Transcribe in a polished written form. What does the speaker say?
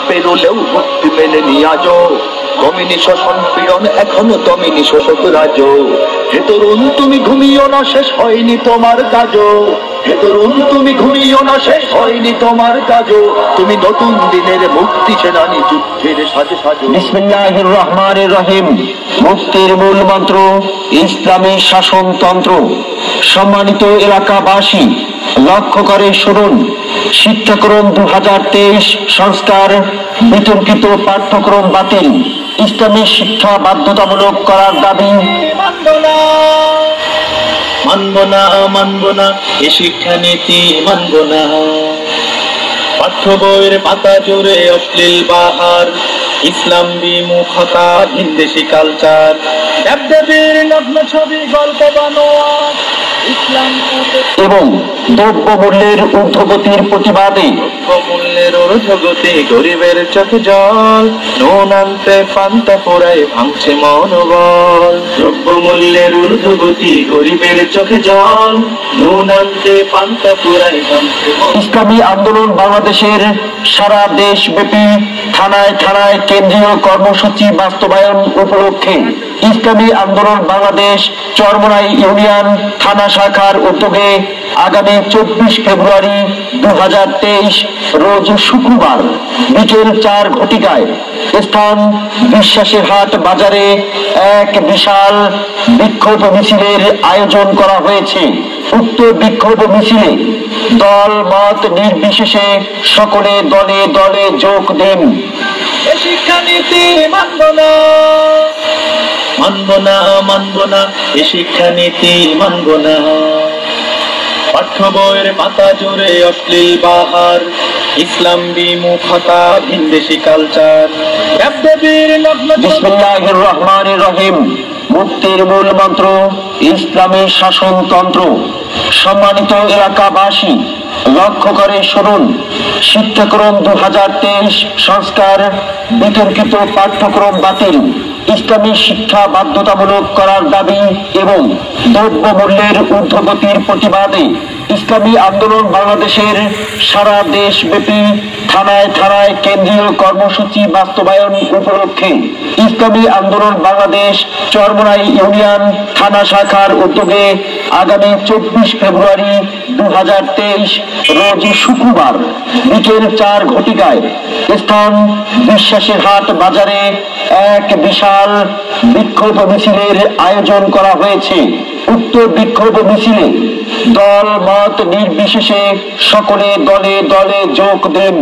পেরোলেও মুক্তি মেলেনি আজও, কমিনি শোষণ পীড়ন এখনো তমিনি শোষক রাজ। হে তরুণ তুমি ঘুমিও না, শেষ হয়নি তোমার কাজও। হে তরুণ তুমি ঘুমিও না, শেষ হয়নি তোমার কাজও। তুমি নতুন দিনের মুক্তি সেনানী, যুদ্ধের সাজে সাজো। বিসমিল্লাহির রহমানির রহিম। মুক্তির মূল মন্ত্র ইসলামী শাসনতন্ত্র। সম্মানিত এলাকাবাসী, লক্ষ্য করে শুনুন। শিক্ষাক্রম 2023 সংস্কার, বিতর্কিত পাঠ্যক্রম বাতিল, ইসলামী শিক্ষা বাধ্যতামূলক করার দাবি। মানব না মানব না এ শিক্ষানীতি মানব না। পাঠ্য বইয়ের পাতা জুড়ে অশ্লীল বাহার, ইসলাম বিমুখতা, ভিনদেশি কালচার, দেবদেবীর নগ্ন ছবি, গল্প বানোয়া, ইসলাম এবং দ্রব্য মূল্যের ঊর্ধ্বগতির প্রতিবাদে মূল্যের ঊর্ধ্বগতি, গরিবের চোখে জল, নুন আনতে পান্তা পোড়ায় ভাঙছে মনোবল। দ্রব্য মূল্যের ঊর্ধ্বগতি, গরিবের চোখে জল, নুন আনতে পান্তা পোড়ায় ভাঙছে মনোবল। ইসলামী আন্দোলন বাংলাদেশের সারা দেশব্যাপী থানায় থানায় কেন্দ্রীয় কর্মসূচি বাস্তবায়ন উপলক্ষে ইসলামী আন্দোলন বাংলাদেশ চরমোনাই ইউনিয়ন থানা শাখার উদ্যোগে আগামী 24 ফেব্রুয়ারি 2023 রোজ শুক্রবার বিকেল 4 ঘটিকায় স্থান বিশ্বাসের হাট বাজারে এক বিশাল বিক্ষোভ মিছিলের আয়োজন করা হয়েছে। উক্ত বিক্ষোভ মিছিলে দল মত নির্বিশেষে সকলে দলে দলে যোগ দেন। শিক্ষানীতি মানব না মানব না মানব না এ শিক্ষানীতি মানব না। পাঠ্য বইয়ের পাতা জুড়ে অশ্লীল বাহার, ইসলাম বিমুখতা, ভিনদেশি কালচার, দেবদেবীর নগ্ন। বিসমিল্লাহির রহমানির রহিম। মুক্তির মূল মন্ত্র ইসলামী শাসনতন্ত্র। সম্মানিত এলাকাবাসী, লক্ষ্য করে শুনুন। শিক্ষাক্রম 2023 সংস্কার, বিতর্কিত পাঠ্যক্রম বাতিল, ইসলামী শিক্ষা বাধ্যতামূলক করার দাবি এবং দ্রব্য মূল্যের ঊর্ধ্বগতির প্রতিবাদে ইসলামী আন্দোলন বাংলাদেশের সারা দেশব্যাপী থানায় থানায় কেন্দ্রীয় কর্মসূচি বাস্তবায়ন উপলক্ষে ইসলামী আন্দোলন বাংলাদেশ চরমোনাই ইউনিয়ন থানা শাখার উদ্যোগে আগামী 24 ফেব্রুয়ারি 2023 রোজ শুক্রবার বিকেল 4 ঘটিকায় স্থান বিশ্বাসের হাট বাজারে এক বিশাল বিক্ষোভ মিছিলের আয়োজন করা হয়েছে। উক্ত বিক্ষোভ মিছিলে দল মত নির্বিশেষে সকলে দলে দলে যোগ দেন।